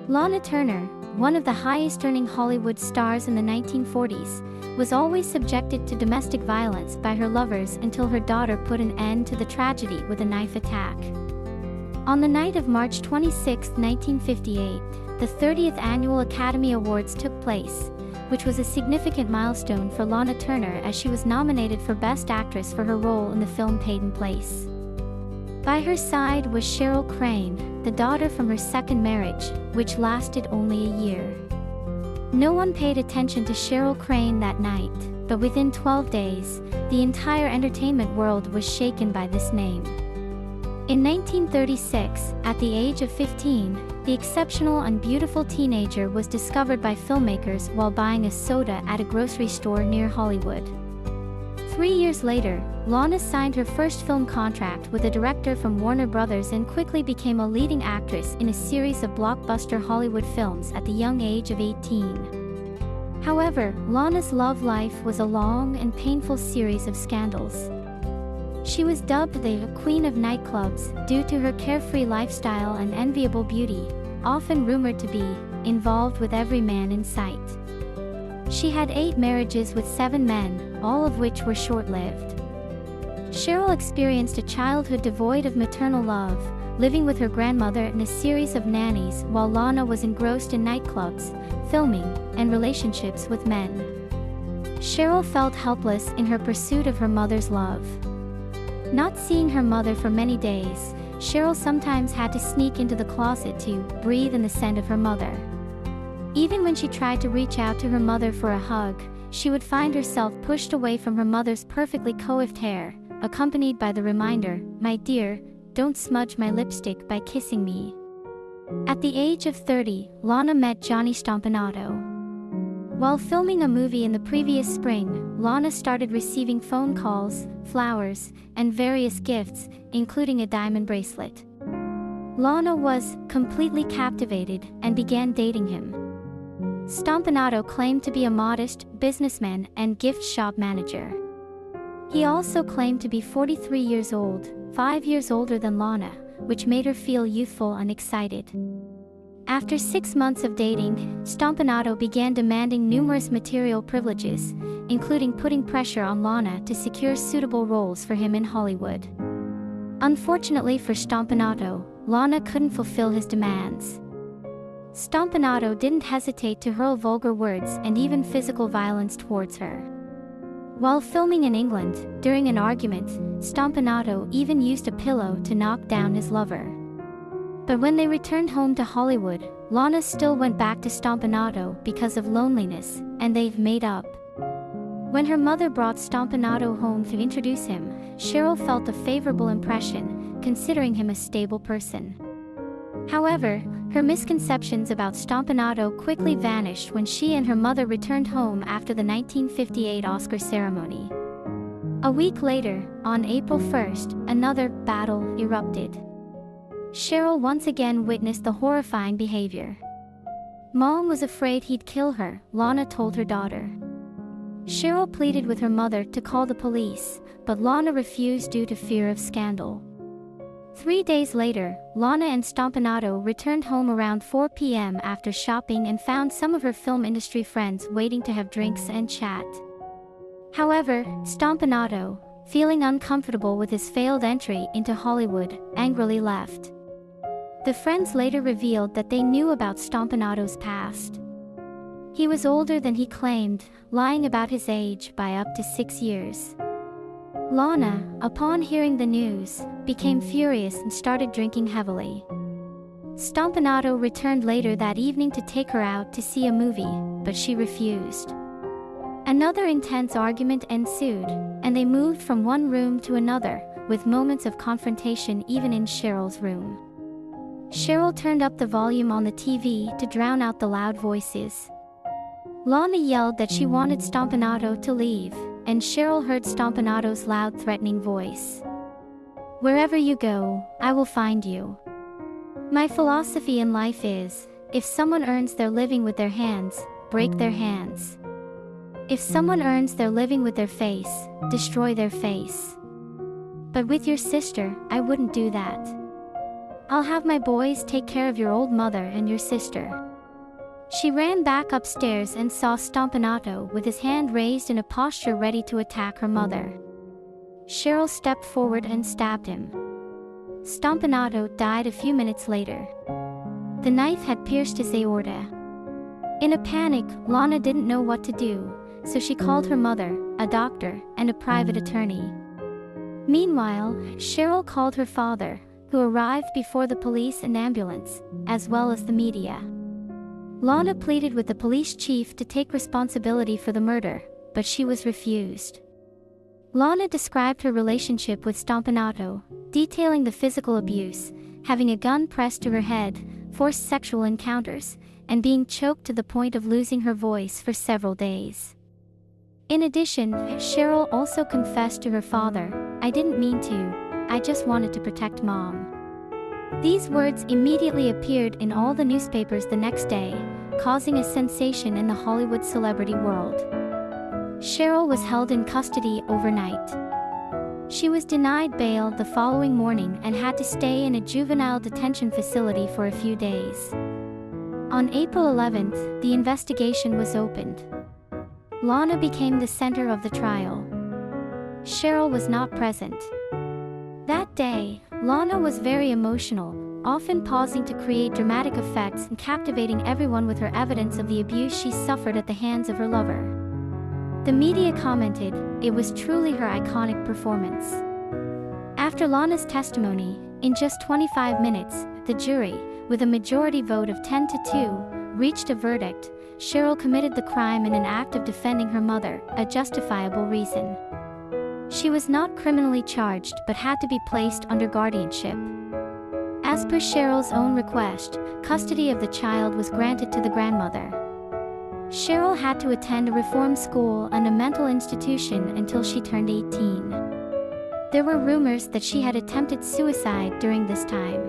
Lana Turner, one of the highest-earning Hollywood stars in the 1940s, was always subjected to domestic violence by her lovers until her daughter put an end to the tragedy with a knife attack. On the night of March 26, 1958, the 30th Annual Academy Awards took place, which was a significant milestone for Lana Turner as she was nominated for Best Actress for her role in the film Peyton Place. By her side was Cheryl Crane, the daughter from her second marriage, which lasted only a year. No one paid attention to Cheryl Crane that night, but within 12 days, the entire entertainment world was shaken by this name. In 1936, at the age of 15, the exceptional and beautiful teenager was discovered by filmmakers while buying a soda at a grocery store near Hollywood. 3 years later, Lana signed her first film contract with a director from Warner Brothers and quickly became a leading actress in a series of blockbuster Hollywood films at the young age of 18. However, Lana's love life was a long and painful series of scandals. She was dubbed the Queen of Nightclubs due to her carefree lifestyle and enviable beauty, often rumored to be involved with every man in sight. She had 8 marriages with 7 men, all of which were short-lived. Cheryl experienced a childhood devoid of maternal love, living with her grandmother and a series of nannies while Lana was engrossed in nightclubs, filming, and relationships with men. Cheryl felt helpless in her pursuit of her mother's love. Not seeing her mother for many days, Cheryl sometimes had to sneak into the closet to breathe in the scent of her mother. Even when she tried to reach out to her mother for a hug, she would find herself pushed away from her mother's perfectly coiffed hair, accompanied by the reminder, "My dear, don't smudge my lipstick by kissing me." At the age of 30, Lana met Johnny Stompanato. While filming a movie in the previous spring, Lana started receiving phone calls, flowers, and various gifts, including a diamond bracelet. Lana was completely captivated and began dating him. Stompanato claimed to be a modest businessman and gift shop manager. He also claimed to be 43 years old, 5 years older than Lana, which made her feel youthful and excited. After 6 months of dating, Stompanato began demanding numerous material privileges, including putting pressure on Lana to secure suitable roles for him in Hollywood. Unfortunately for Stompanato, Lana couldn't fulfill his demands. Stompanato didn't hesitate to hurl vulgar words and even physical violence towards her. While filming in England, during an argument, Stompanato even used a pillow to knock down his lover. But when they returned home to Hollywood, Lana still went back to Stompanato because of loneliness, and they've made up. When her mother brought Stompanato home to introduce him, Cheryl felt a favorable impression, considering him a stable person. However, her misconceptions about Stompanato quickly vanished when she and her mother returned home after the 1958 Oscar ceremony. A week later, on April 1st, another battle erupted. Cheryl once again witnessed the horrifying behavior. Mom was afraid he'd kill her, Lana told her daughter. Cheryl pleaded with her mother to call the police, but Lana refused due to fear of scandal. 3 days later, Lana and Stompanato returned home around 4 p.m. after shopping and found some of her film industry friends waiting to have drinks and chat. However, Stompanato, feeling uncomfortable with his failed entry into Hollywood, angrily left. The friends later revealed that they knew about Stompanato's past. He was older than he claimed, lying about his age by up to 6 years. Lana, upon hearing the news, became furious and started drinking heavily. Stompanato returned later that evening to take her out to see a movie, but she refused. Another intense argument ensued, and they moved from one room to another, with moments of confrontation even in Cheryl's room. Cheryl turned up the volume on the TV to drown out the loud voices. Lana yelled that she wanted Stompanato to leave, and Cheryl heard Stompanato's loud threatening voice. "Wherever you go, I will find you. My philosophy in life is, if someone earns their living with their hands, break their hands. If someone earns their living with their face, destroy their face. But with your sister, I wouldn't do that." I'll have my boys take care of your old mother and your sister." She ran back upstairs and saw Stompanato with his hand raised in a posture ready to attack her mother. Cheryl stepped forward and stabbed him. Stompanato died a few minutes later. The knife had pierced his aorta. In a panic, Lana didn't know what to do, so she called her mother, a doctor, and a private attorney. Meanwhile, Cheryl called her father, who arrived before the police and ambulance, as well as the media. Lana pleaded with the police chief to take responsibility for the murder, but she was refused. Lana described her relationship with Stompanato, detailing the physical abuse, having a gun pressed to her head, forced sexual encounters, and being choked to the point of losing her voice for several days. In addition, Cheryl also confessed to her father, "I didn't mean to, I just wanted to protect Mom." These words immediately appeared in all the newspapers the next day, causing a sensation in the Hollywood celebrity world. Cheryl was held in custody overnight. She was denied bail the following morning and had to stay in a juvenile detention facility for a few days. On April 11th, the investigation was opened. Lana became the center of the trial. Cheryl was not present. That day, Lana was very emotional, often pausing to create dramatic effects and captivating everyone with her evidence of the abuse she suffered at the hands of her lover. The media commented, "It was truly her iconic performance." After Lana's testimony, in just 25 minutes, the jury, with a majority vote of 10 to 2, reached a verdict: Cheryl committed the crime in an act of defending her mother, a justifiable reason. She was not criminally charged but had to be placed under guardianship. As per Cheryl's own request, custody of the child was granted to the grandmother. Cheryl had to attend a reform school and a mental institution until she turned 18. There were rumors that she had attempted suicide during this time.